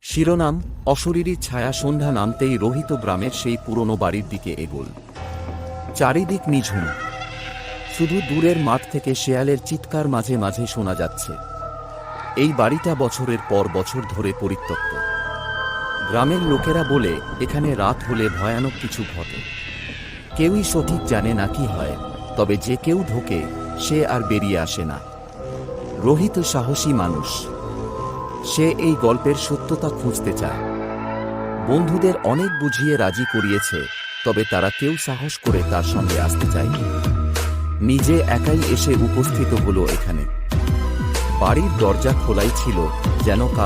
শিরোনাম: অশরীরী ছায়া। সন্ধ্যা নামতেই রোহিত গ্রামের সেই পুরনো বাড়ির দিকে এগোল। চারিদিক নিঝুম, শুধু দূরের মাঠ থেকে শেয়ালের চিৎকার মাঝে মাঝে শোনা যাচ্ছে। এই বাড়িটা বছরের পর বছর ধরে পরিত্যক্ত। গ্রামের লোকেরা বলে এখানে রাত হলে ভয়ানক কিছু ঘটে। কেউই সঠিক জানে না কি হয়, তবে যে কেউ ঢোকে সে আর বেরিয়ে আসে না। রোহিত সাহসী মানুষ, সে এই গল্পের সত্যতা খুঁজতে চায়। বন্ধুদের অনেক বুঝিয়ে রাজি করিয়েছে, তবে তারা কেউ সাহস করে তার সঙ্গে আসতে চায়নি। নিজে একাই এসে উপস্থিত হলো এখানে। বাড়ির দরজা খোলাই ছিল, যেন